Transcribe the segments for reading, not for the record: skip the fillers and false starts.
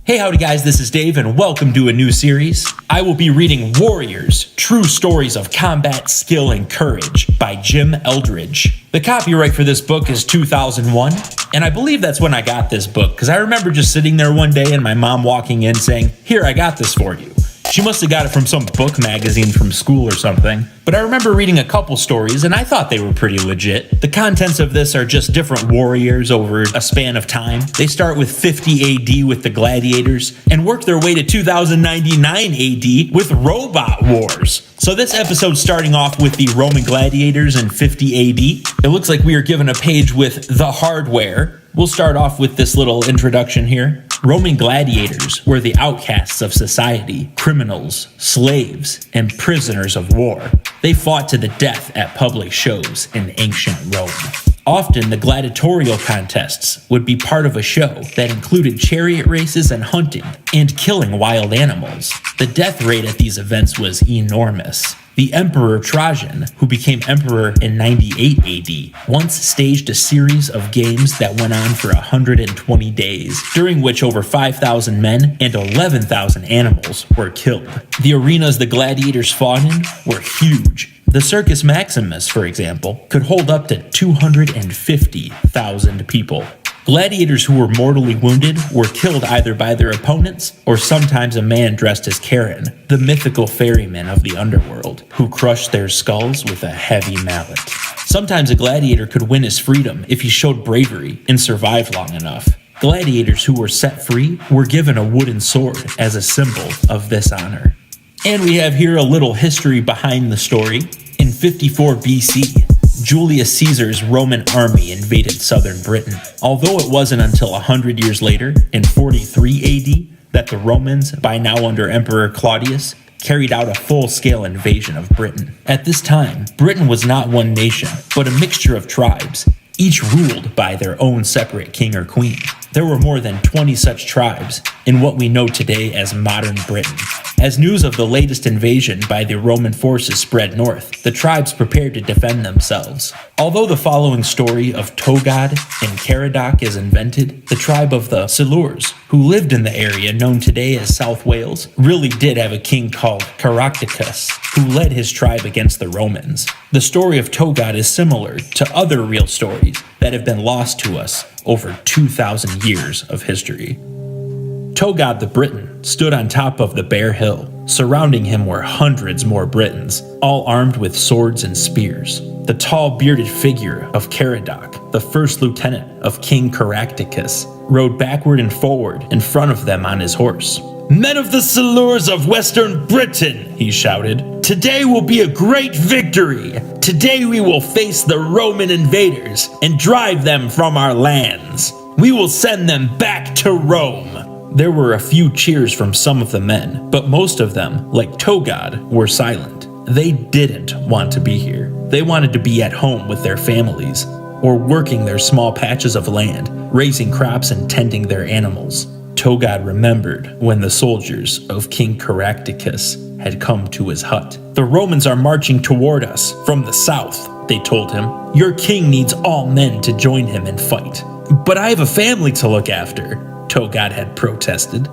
Hey, howdy guys, this is Dave and welcome to a new series. I will be reading Warriors, True Stories of Combat Skill and Courage by Jim Eldridge. The copyright for this book is 2001, and I believe that's when I got this book, because I remember just sitting there one day and my mom walking in saying, "Here, I got this for you." She must have got it from some book magazine from school or something. But I remember reading a couple stories and I thought they were pretty legit. The contents of this are just different warriors over a span of time. They start with 50 AD with the gladiators and work their way to 2099 AD with robot wars. So this episode's starting off with the Roman gladiators in 50 AD. It looks like we are given a page with the hardware. We'll start off with this little introduction here. Roman gladiators were the outcasts of society, criminals, slaves, and prisoners of war. They fought to the death at public shows in ancient Rome. Often, the gladiatorial contests would be part of a show that included chariot races and hunting, and killing wild animals. The death rate at these events was enormous. The Emperor Trajan, who became emperor in 98 AD, once staged a series of games that went on for 120 days, during which over 5,000 men and 11,000 animals were killed. The arenas the gladiators fought in were huge. The Circus Maximus, for example, could hold up to 250,000 people. Gladiators who were mortally wounded were killed either by their opponents or sometimes a man dressed as Charon, the mythical ferryman of the underworld, who crushed their skulls with a heavy mallet. Sometimes a gladiator could win his freedom if he showed bravery and survived long enough. Gladiators who were set free were given a wooden sword as a symbol of this honor. And we have here a little history behind the story. In 54 BC, Julius Caesar's Roman army invaded southern Britain, although it wasn't until 100 years later, in 43 AD, that the Romans, by now under Emperor Claudius, carried out a full-scale invasion of Britain. At this time, Britain was not one nation, but a mixture of tribes, each ruled by their own separate king or queen. There were more than 20 such tribes in what we know today as modern Britain. As news of the latest invasion by the Roman forces spread north, the tribes prepared to defend themselves. Although the following story of Togod and Caradoc is invented, the tribe of the Silures, who lived in the area known today as South Wales, really did have a king called Caractacus, who led his tribe against the Romans. The story of Togod is similar to other real stories that have been lost to us over 2,000 years of history. Togod the Britain stood on top of the bare hill. Surrounding him were hundreds more Britons, all armed with swords and spears. The tall bearded figure of Caradoc, the first lieutenant of King Caractacus, rode backward and forward in front of them on his horse. "Men of the Silures of Western Britain," he shouted, "today will be a great victory. Today we will face the Roman invaders and drive them from our lands. We will send them back to Rome." There were a few cheers from some of the men, but most of them, like Togod, were silent. They didn't want to be here. They wanted to be at home with their families, or working their small patches of land, raising crops and tending their animals. Togod remembered when the soldiers of King Caractacus had come to his hut. "The Romans are marching toward us from the south," they told him. "Your king needs all men to join him and fight." "But I have a family to look after," Togod had protested.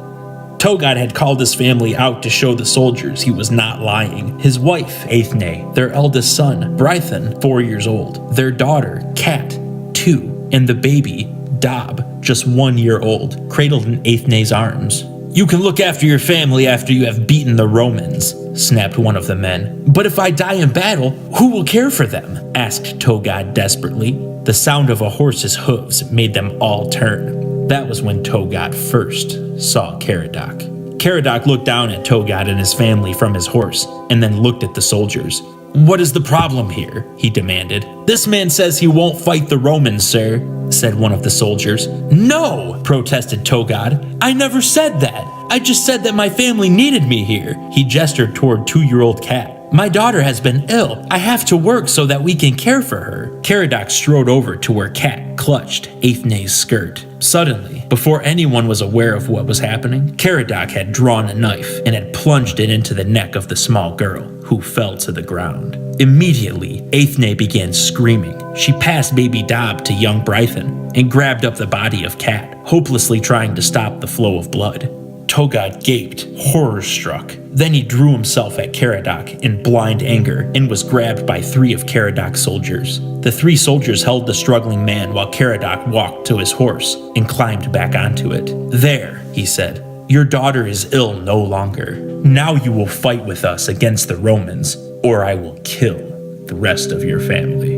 Togod had called his family out to show the soldiers he was not lying. His wife, Aethne, their eldest son, Brython, 4 years old, their daughter, Cat, 2, and the baby, Dob, just 1 year old, cradled in Aethne's arms. "You can look after your family after you have beaten the Romans," snapped one of the men. "But if I die in battle, who will care for them?" asked Togod desperately. The sound of a horse's hooves made them all turn. That was when Togod first saw Caradoc. Caradoc looked down at Togod and his family from his horse, and then looked at the soldiers. "What is the problem here?" he demanded. "This man says he won't fight the Romans, sir," said one of the soldiers. "No," protested Togod. "I never said that. I just said that my family needed me here." He gestured toward 2-year-old Cat. "My daughter has been ill. I have to work so that we can care for her." Caradoc strode over to where Cat clutched Aethne's skirt. Suddenly, before anyone was aware of what was happening, Caradoc had drawn a knife and had plunged it into the neck of the small girl, who fell to the ground. Immediately, Aethne began screaming. She passed baby Dob to young Brython and grabbed up the body of Cat, hopelessly trying to stop the flow of blood. Togod gaped, horror-struck. Then he drew himself at Caradoc in blind anger and was grabbed by 3 of Caradoc's soldiers. The 3 soldiers held the struggling man while Caradoc walked to his horse and climbed back onto it. "There," he said, "your daughter is ill no longer. Now you will fight with us against the Romans, or I will kill the rest of your family."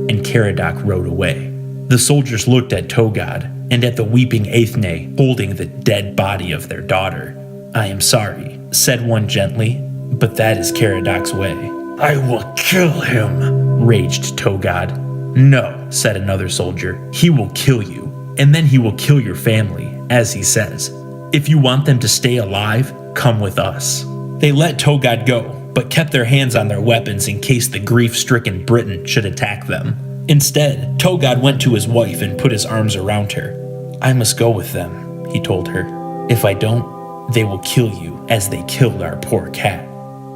And Caradoc rode away. The soldiers looked at Togod and at the weeping Aethne holding the dead body of their daughter. "I am sorry," said one gently, "but that is Caradoc's way." "I will kill him," raged Togod. "No," said another soldier, "he will kill you, and then he will kill your family, as he says. If you want them to stay alive, come with us." They let Togod go, but kept their hands on their weapons in case the grief-stricken Briton should attack them. Instead, Togod went to his wife and put his arms around her. "I must go with them," he told her. "If I don't, they will kill you as they killed our poor cat.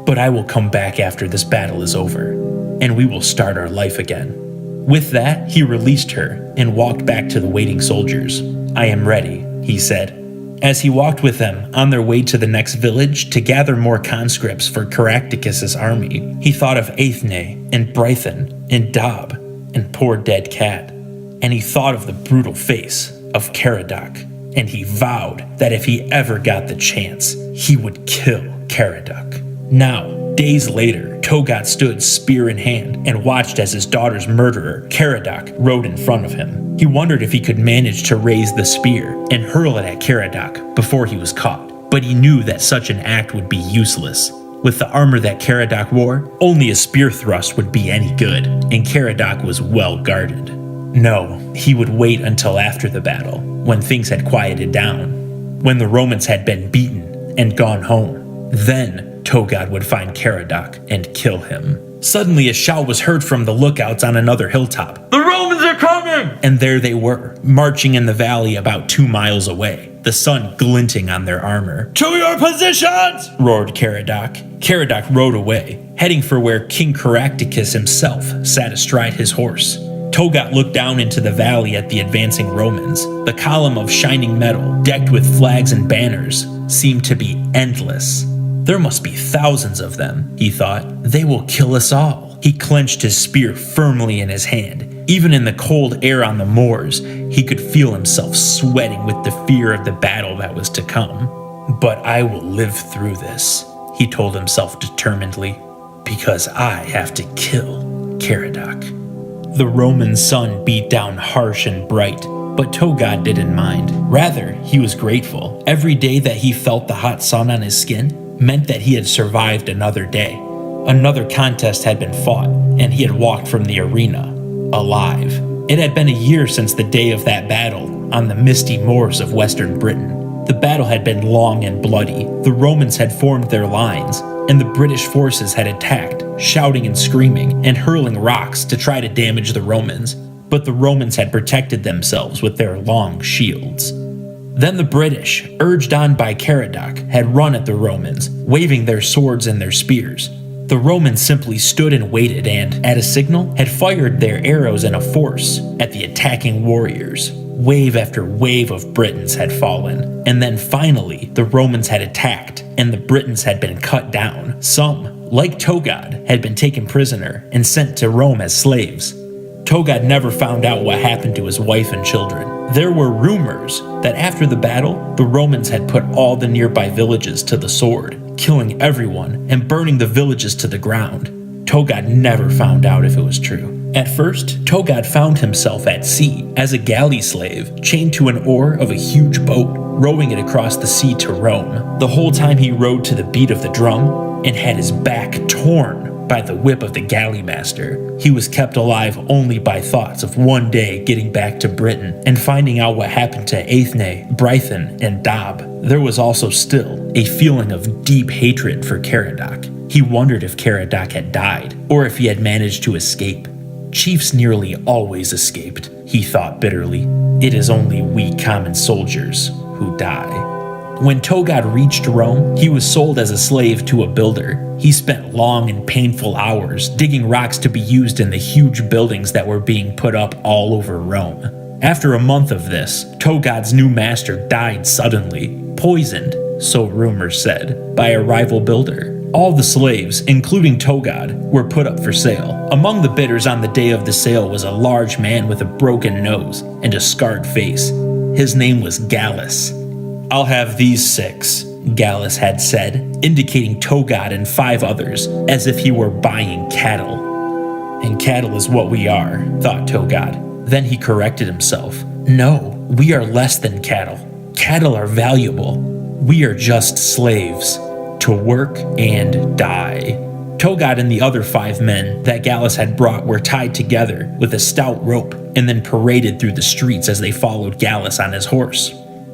But I will come back after this battle is over, and we will start our life again." With that, he released her and walked back to the waiting soldiers. "I am ready," he said. As he walked with them on their way to the next village to gather more conscripts for Caractacus's army, he thought of Aethne and Brython and Dob and poor dead cat, and he thought of the brutal face of Caradoc, and he vowed that if he ever got the chance, he would kill Caradoc. Now, days later, Togod stood spear in hand and watched as his daughter's murderer, Caradoc, rode in front of him. He wondered if he could manage to raise the spear and hurl it at Caradoc before he was caught, but he knew that such an act would be useless. With the armor that Caradoc wore, only a spear thrust would be any good, and Caradoc was well guarded. No, he would wait until after the battle, when things had quieted down, when the Romans had been beaten and gone home. Then Togod would find Caradoc and kill him. Suddenly a shout was heard from the lookouts on another hilltop. "The Romans are coming!" And there they were, marching in the valley about 2 miles away, the sun glinting on their armor. "To your positions!" roared Caradoc. Caradoc rode away, heading for where King Caractacus himself sat astride his horse. Togod looked down into the valley at the advancing Romans. The column of shining metal, decked with flags and banners, seemed to be endless. There must be thousands of them, he thought. They will kill us all. He clenched his spear firmly in his hand. Even in the cold air on the moors, he could feel himself sweating with the fear of the battle that was to come. "But I will live through this," he told himself determinedly, "because I have to kill Caradoc." The Roman sun beat down harsh and bright, but Togod didn't mind. Rather, he was grateful. Every day that he felt the hot sun on his skin meant that he had survived another day. Another contest had been fought, and he had walked from the arena, alive. It had been a year since the day of that battle on the misty moors of western Britain. The battle had been long and bloody. The Romans had formed their lines, and the British forces had attacked, shouting and screaming, and hurling rocks to try to damage the Romans. But the Romans had protected themselves with their long shields. Then the British, urged on by Caradoc, had run at the Romans, waving their swords and their spears. The Romans simply stood and waited and, at a signal, had fired their arrows in a force at the attacking warriors. Wave after wave of Britons had fallen, and then finally the Romans had attacked, and the Britons had been cut down. Some, like Togod, had been taken prisoner and sent to Rome as slaves. Togod never found out what happened to his wife and children. There were rumors that after the battle, the Romans had put all the nearby villages to the sword, killing everyone and burning the villages to the ground. Togod never found out if it was true. At first, Togod found himself at sea as a galley slave, chained to an oar of a huge boat, rowing it across the sea to Rome. The whole time he rowed to the beat of the drum and had his back torn by the whip of the galley master. He was kept alive only by thoughts of one day getting back to Britain and finding out what happened to Aethne, Brython, and Dob. There was also still a feeling of deep hatred for Caradoc. He wondered if Caradoc had died, or if he had managed to escape. Chiefs nearly always escaped, he thought bitterly. It is only we common soldiers who die. When Togod reached Rome, he was sold as a slave to a builder. He spent long and painful hours digging rocks to be used in the huge buildings that were being put up all over Rome. After a month of this, Togod's new master died suddenly, poisoned, so rumors said, by a rival builder. All the slaves, including Togod, were put up for sale. Among the bidders on the day of the sale was a large man with a broken nose and a scarred face. His name was Gallus. "I'll have these 6, Gallus had said, indicating Togod and 5 others, as if he were buying cattle. And cattle is what we are, thought Togod. Then he corrected himself. No, we are less than cattle. Cattle are valuable. We are just slaves, to work and die. Togod and the other 5 men that Gallus had brought were tied together with a stout rope and then paraded through the streets as they followed Gallus on his horse.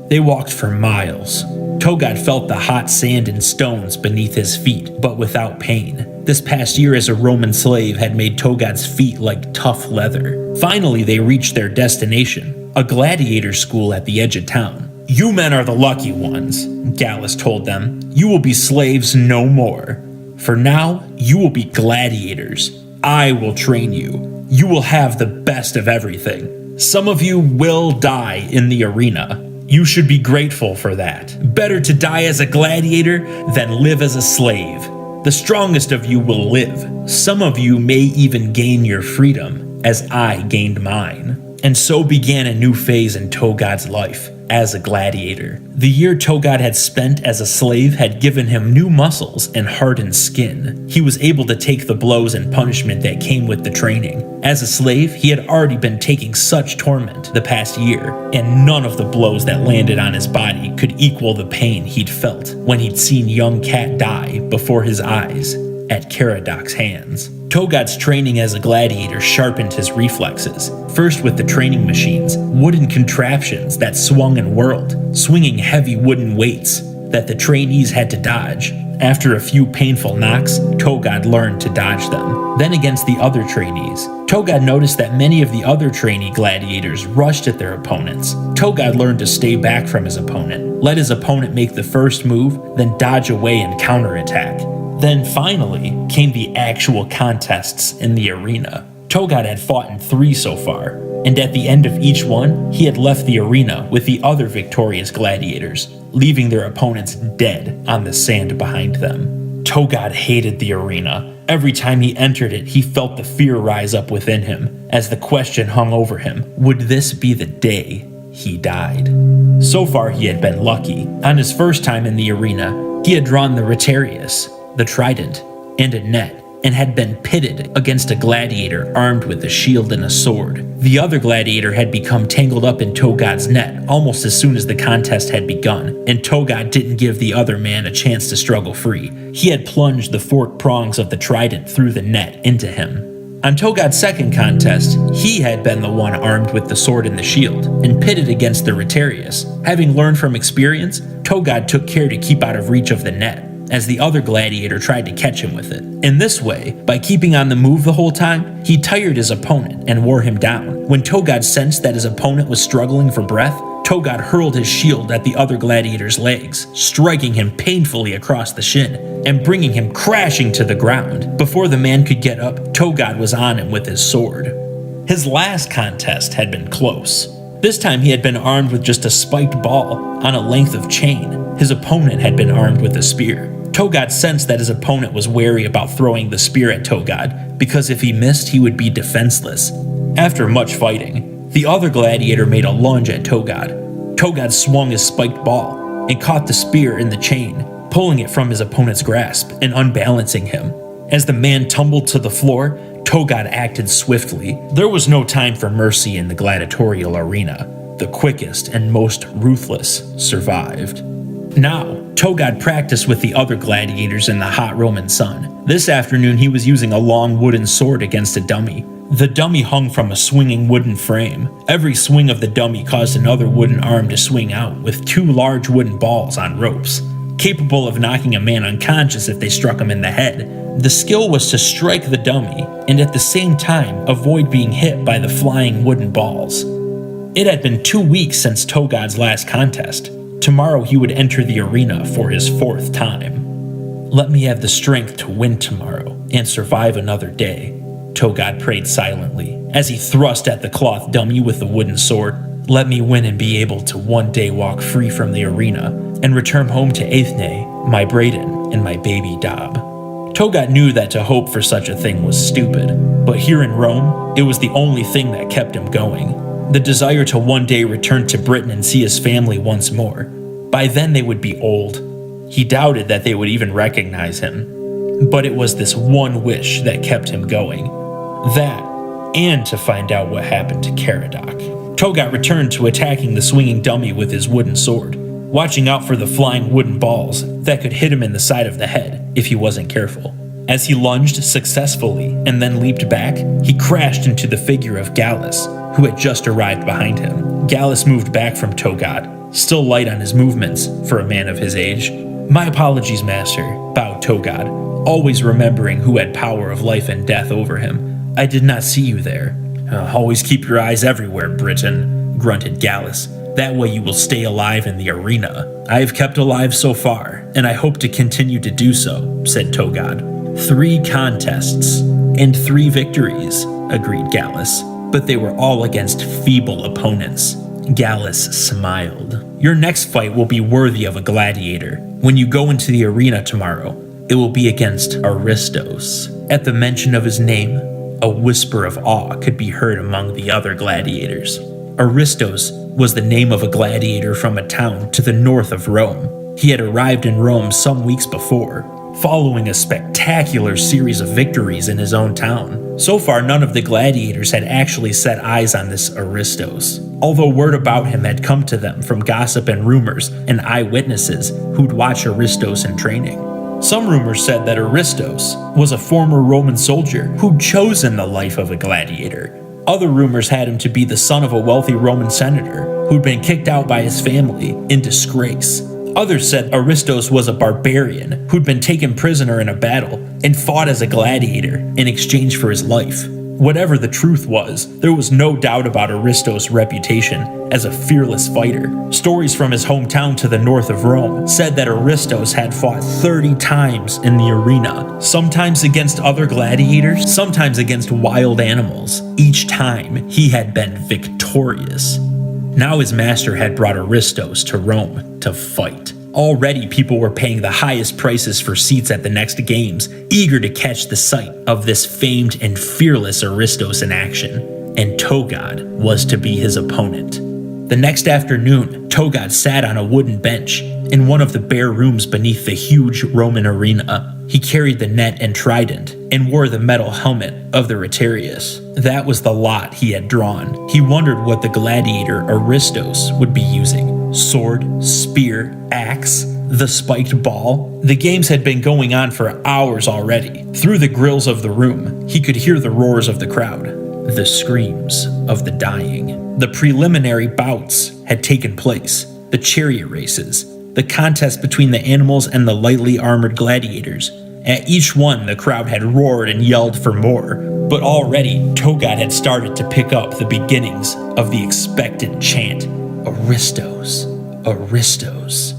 They walked for miles. Togod felt the hot sand and stones beneath his feet, but without pain. This past year as a Roman slave had made Togod's feet like tough leather. Finally, they reached their destination, a gladiator school at the edge of town. "You men are the lucky ones," Gallus told them. "You will be slaves no more. For now, you will be gladiators. I will train you. You will have the best of everything. Some of you will die in the arena. You should be grateful for that. Better to die as a gladiator than live as a slave. The strongest of you will live. Some of you may even gain your freedom, as I gained mine." And so began a new phase in Togod's life as a gladiator. The year Togod had spent as a slave had given him new muscles and hardened skin. He was able to take the blows and punishment that came with the training. As a slave, he had already been taking such torment the past year, and none of the blows that landed on his body could equal the pain he'd felt when he'd seen young Cat die before his eyes at Caradoc's hands. Togod's training as a gladiator sharpened his reflexes, first with the training machines, wooden contraptions that swung and whirled, swinging heavy wooden weights that the trainees had to dodge. After a few painful knocks, Togod learned to dodge them. Then against the other trainees, Togod noticed that many of the other trainee gladiators rushed at their opponents. Togod learned to stay back from his opponent, let his opponent make the first move, then dodge away and counterattack. Then finally came the actual contests in the arena. Togod had fought in 3 so far, and at the end of each one, he had left the arena with the other victorious gladiators, leaving their opponents dead on the sand behind them. Togod hated the arena. Every time he entered it, he felt the fear rise up within him, as the question hung over him, would this be the day he died? So far he had been lucky. On his first time in the arena, he had drawn the Rotarius, the trident, and a net, and had been pitted against a gladiator armed with a shield and a sword. The other gladiator had become tangled up in Togod's net almost as soon as the contest had begun, and Togod didn't give the other man a chance to struggle free. He had plunged the forked prongs of the trident through the net into him. On Togod's second contest, he had been the one armed with the sword and the shield, and pitted against the Rotarius. Having learned from experience, Togod took care to keep out of reach of the net, as the other gladiator tried to catch him with it. In this way, by keeping on the move the whole time, he tired his opponent and wore him down. When Togod sensed that his opponent was struggling for breath, Togod hurled his shield at the other gladiator's legs, striking him painfully across the shin and bringing him crashing to the ground. Before the man could get up, Togod was on him with his sword. His last contest had been close. This time he had been armed with just a spiked ball on a length of chain. His opponent had been armed with a spear. Togod sensed that his opponent was wary about throwing the spear at Togod, because if he missed, he would be defenseless. After much fighting, the other gladiator made a lunge at Togod. Togod swung his spiked ball and caught the spear in the chain, pulling it from his opponent's grasp and unbalancing him. As the man tumbled to the floor, Togod acted swiftly. There was no time for mercy in the gladiatorial arena. The quickest and most ruthless survived. Now, Togod practiced with the other gladiators in the hot Roman sun. This afternoon he was using a long wooden sword against a dummy. The dummy hung from a swinging wooden frame. Every swing of the dummy caused another wooden arm to swing out with 2 large wooden balls on ropes, capable of knocking a man unconscious if they struck him in the head. The skill was to strike the dummy and at the same time avoid being hit by the flying wooden balls. It had been 2 weeks since Togod's last contest. Tomorrow he would enter the arena for his 4th time. Let me have the strength to win tomorrow and survive another day, Togod prayed silently as he thrust at the cloth dummy with the wooden sword. Let me win and be able to one day walk free from the arena and return home to Aethne, my Braden, and my baby Dob. Togod knew that to hope for such a thing was stupid, but here in Rome, it was the only thing that kept him going. The desire to one day return to Britain and see his family once more. By then they would be old. He doubted that they would even recognize him. But it was this one wish that kept him going. That, and to find out what happened to Caradoc. Togod returned to attacking the swinging dummy with his wooden sword, watching out for the flying wooden balls that could hit him in the side of the head if he wasn't careful. As he lunged successfully and then leaped back, he crashed into the figure of Gallus, who had just arrived behind him. Gallus moved back from Togod, still light on his movements for a man of his age. "My apologies, master," bowed Togod, always remembering who had power of life and death over him. "I did not see you there." "Always keep your eyes everywhere, Britain," grunted Gallus. "That way you will stay alive in the arena." "I have kept alive so far, and I hope to continue to do so," said Togod. 3 contests and 3 victories, agreed Gallus, but they were all against feeble opponents. Gallus smiled. "Your next fight will be worthy of a gladiator. When you go into the arena tomorrow, it will be against Aristos." At the mention of his name, a whisper of awe could be heard among the other gladiators. Aristos was the name of a gladiator from a town to the north of Rome. He had arrived in Rome some weeks before, following a spectacular series of victories in his own town. So far, none of the gladiators had actually set eyes on this Aristos, although word about him had come to them from gossip and rumors and eyewitnesses who'd watch Aristos in training. Some rumors said that Aristos was a former Roman soldier who'd chosen the life of a gladiator. Other rumors had him to be the son of a wealthy Roman senator who'd been kicked out by his family in disgrace. Others said Aristos was a barbarian who'd been taken prisoner in a battle and fought as a gladiator in exchange for his life. Whatever the truth was, there was no doubt about Aristos' reputation as a fearless fighter. Stories from his hometown to the north of Rome said that Aristos had fought 30 times in the arena, sometimes against other gladiators, sometimes against wild animals. Each time, he had been victorious. Now his master had brought Aristos to Rome to fight. Already people were paying the highest prices for seats at the next games, eager to catch the sight of this famed and fearless Aristos in action. And Togod was to be his opponent. The next afternoon, Togod sat on a wooden bench in one of the bare rooms beneath the huge Roman arena. He carried the net and trident and wore the metal helmet of the Retiarius. That was the lot he had drawn. He wondered what the gladiator Aristos would be using. Sword, spear, axe, the spiked ball. The games had been going on for hours already. Through the grills of the room, he could hear the roars of the crowd, the screams of the dying. The preliminary bouts had taken place, the chariot races, the contest between the animals and the lightly armored gladiators. At each one, the crowd had roared and yelled for more, but already Togod had started to pick up the beginnings of the expected chant, Aristos, Aristos.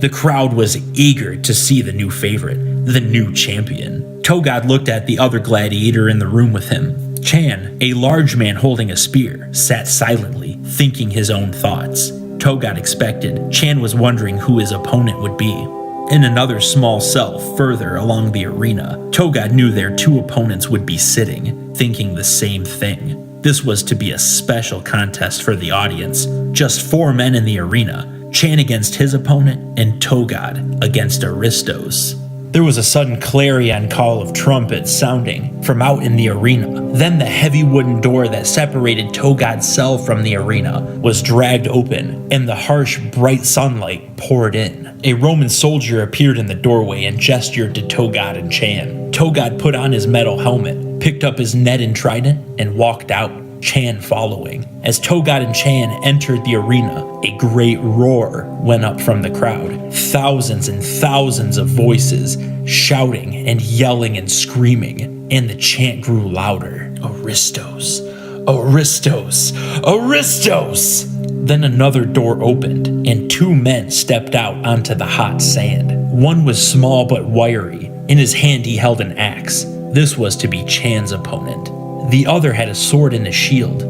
The crowd was eager to see the new favorite, the new champion. Togod looked at the other gladiator in the room with him. Chan, a large man holding a spear, sat silently, thinking his own thoughts. Togod expected. Chan was wondering who his opponent would be. In another small cell further along the arena, Togod knew their 2 opponents would be sitting, thinking the same thing. This was to be a special contest for the audience. Just 4 men in the arena, Chan against his opponent and Togod against Aristos. There was a sudden clarion call of trumpets sounding from out in the arena. Then the heavy wooden door that separated Togod's cell from the arena was dragged open, and the harsh, bright sunlight poured in. A Roman soldier appeared in the doorway and gestured to Togod and Chan. Togod put on his metal helmet, picked up his net and trident, and walked out, Chan following. As Togod and Chan entered the arena, a great roar went up from the crowd. Thousands and thousands of voices shouting and yelling and screaming, and the chant grew louder. Aristos, Aristos, Aristos! Then another door opened, and 2 men stepped out onto the hot sand. One was small but wiry. In his hand he held an axe. This was to be Chan's opponent. The other had a sword and a shield.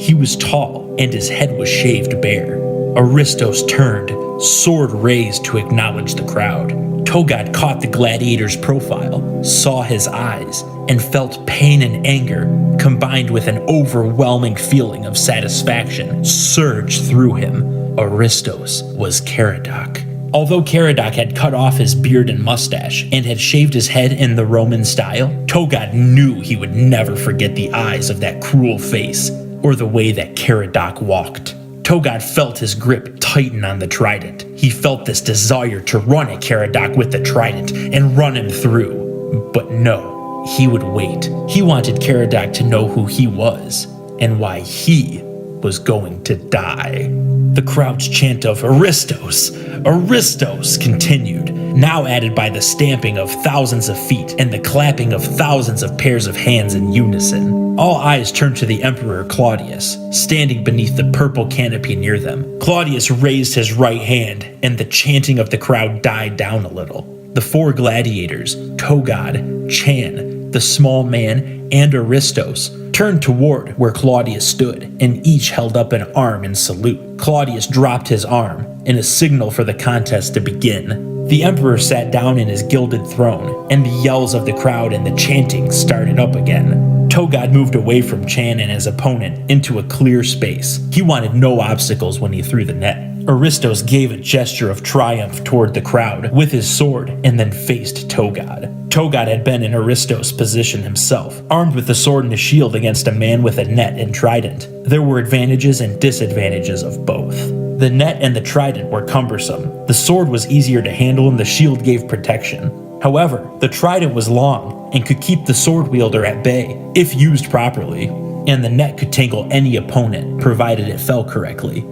He was tall, and his head was shaved bare. Aristos turned, sword raised to acknowledge the crowd. Togod caught the gladiator's profile, saw his eyes, and felt pain and anger, combined with an overwhelming feeling of satisfaction, surge through him. Aristos was Caradoc. Although Caradoc had cut off his beard and mustache and had shaved his head in the Roman style, Togod knew he would never forget the eyes of that cruel face or the way that Caradoc walked. Togod felt his grip tighten on the trident. He felt this desire to run at Caradoc with the trident and run him through. But no, he would wait. He wanted Caradoc to know who he was and why he was going to die. The crowd's chant of Aristos, Aristos continued, now added by the stamping of thousands of feet and the clapping of thousands of pairs of hands in unison. All eyes turned to the Emperor Claudius, standing beneath the purple canopy near them. Claudius raised his right hand, and the chanting of the crowd died down a little. The four gladiators, Togod, Chan, the small man, and Aristos, turned toward where Claudius stood, and each held up an arm in salute. Claudius dropped his arm in a signal for the contest to begin. The emperor sat down in his gilded throne, and the yells of the crowd and the chanting started up again. Togod moved away from Chan and his opponent into a clear space. He wanted no obstacles when he threw the net. Aristos gave a gesture of triumph toward the crowd with his sword and then faced Togod. Togod had been in Aristos' position himself, armed with a sword and a shield against a man with a net and trident. There were advantages and disadvantages of both. The net and the trident were cumbersome. The sword was easier to handle and the shield gave protection. However, the trident was long and could keep the sword wielder at bay if used properly, and the net could tangle any opponent provided it fell correctly.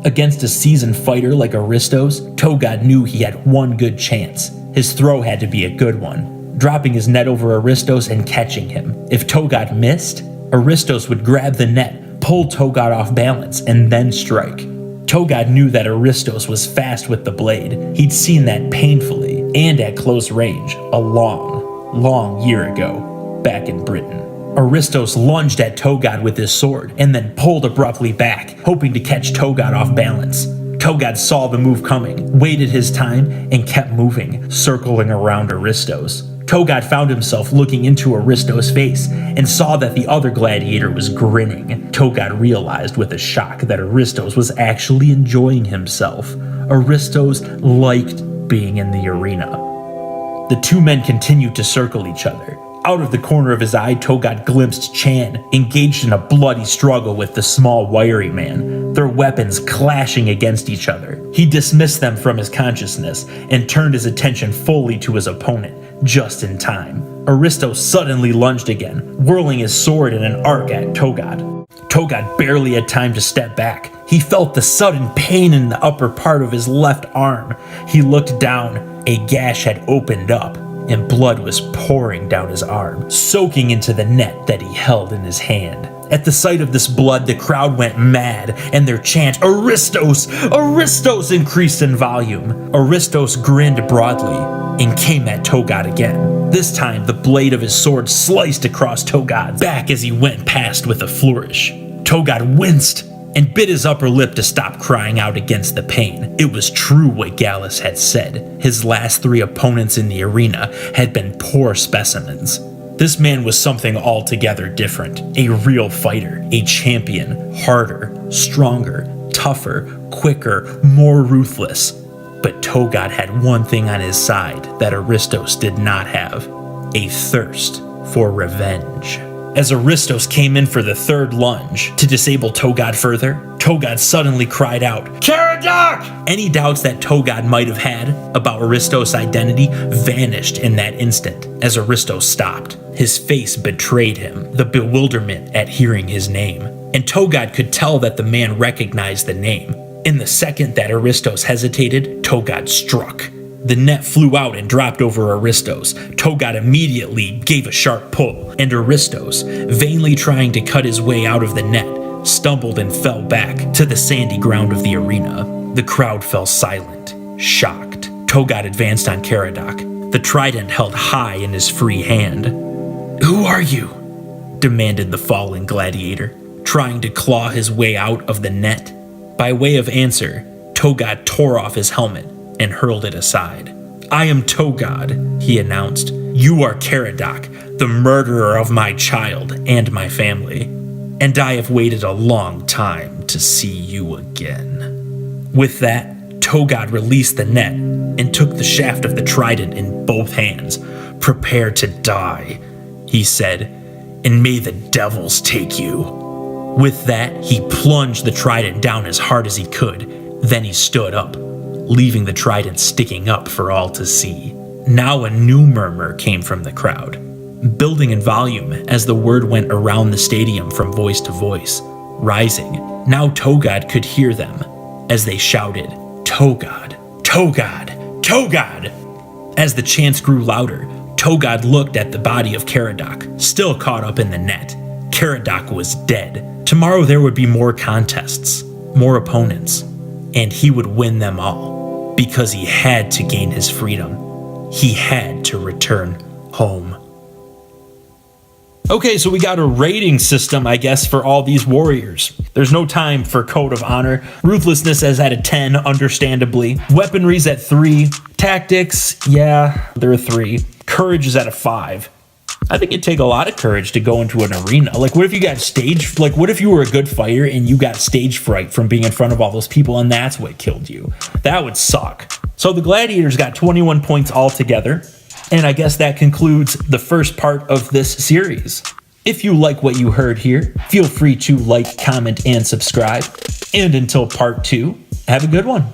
Against a seasoned fighter like Aristos, Togod knew he had one good chance. His throw had to be a good one, dropping his net over Aristos and catching him. If Togod missed, Aristos would grab the net, pull Togod off balance, and then strike. Togod knew that Aristos was fast with the blade. He'd seen that painfully and at close range a long year ago, back in Britain. Aristos lunged at Togod with his sword and then pulled abruptly back, hoping to catch Togod off balance. Togod saw the move coming, waited his time, and kept moving, circling around Aristos. Togod found himself looking into Aristos' face and saw that the other gladiator was grinning. Togod realized with a shock that Aristos was actually enjoying himself. Aristos liked being in the arena. The two men continued to circle each other. Out of the corner of his eye, Togod glimpsed Chan, engaged in a bloody struggle with the small, wiry man, their weapons clashing against each other. He dismissed them from his consciousness and turned his attention fully to his opponent, just in time. Aristos suddenly lunged again, whirling his sword in an arc at Togod. Togod barely had time to step back. He felt the sudden pain in the upper part of his left arm. He looked down. A gash had opened up, and blood was pouring down his arm, soaking into the net that he held in his hand. At the sight of this blood, the crowd went mad, and their chant, Aristos! Aristos! Increased in volume. Aristos grinned broadly and came at Togod again. This time, the blade of his sword sliced across Togod's back as he went past with a flourish. Togod winced and bit his upper lip to stop crying out against the pain. It was true what Gallus had said. His last three opponents in the arena had been poor specimens. This man was something altogether different. A real fighter, a champion, harder, stronger, tougher, quicker, more ruthless. But Togod had one thing on his side that Aristos did not have: a thirst for revenge. As Aristos came in for the third lunge to disable Togod further, Togod suddenly cried out, Caradoc! Any doubts that Togod might have had about Aristos' identity vanished in that instant as Aristos stopped. His face betrayed him, the bewilderment at hearing his name. And Togod could tell that the man recognized the name. In the second that Aristos hesitated, Togod struck. The net flew out and dropped over Aristos. Togod immediately gave a sharp pull, and Aristos, vainly trying to cut his way out of the net, stumbled and fell back to the sandy ground of the arena. The crowd fell silent, shocked. Togod advanced on Caradoc, the trident held high in his free hand. "Who are you?" demanded the fallen gladiator, trying to claw his way out of the net. By way of answer, Togod tore off his helmet and hurled it aside. "I am Togod," he announced. "You are Caradoc, the murderer of my child and my family, and I have waited a long time to see you again." With that, Togod released the net and took the shaft of the trident in both hands. "Prepare to die," he said, "and may the devils take you." With that, he plunged the trident down as hard as he could. Then he stood up, leaving the trident sticking up for all to see. Now a new murmur came from the crowd, building in volume as the word went around the stadium from voice to voice, rising. Now Togod could hear them as they shouted, "Togod! Togod! Togod!" As the chants grew louder, Togod looked at the body of Caradoc, still caught up in the net. Caradoc was dead. Tomorrow there would be more contests, more opponents, and he would win them all, because he had to gain his freedom. He had to return home. Okay, so we got a rating system, I guess, for all these warriors. There's no time for code of honor. Ruthlessness is at a 10, understandably. Weaponry's at 3. Tactics, yeah, they're a 3. Courage is at a 5. I think it'd take a lot of courage to go into an arena. Like, what if you got what if you were a good fighter and you got stage fright from being in front of all those people and that's what killed you? That would suck. So the Gladiators got 21 points altogether. And I guess that concludes the first part of this series. If you like what you heard here, feel free to like, comment, and subscribe. And until part 2, have a good one.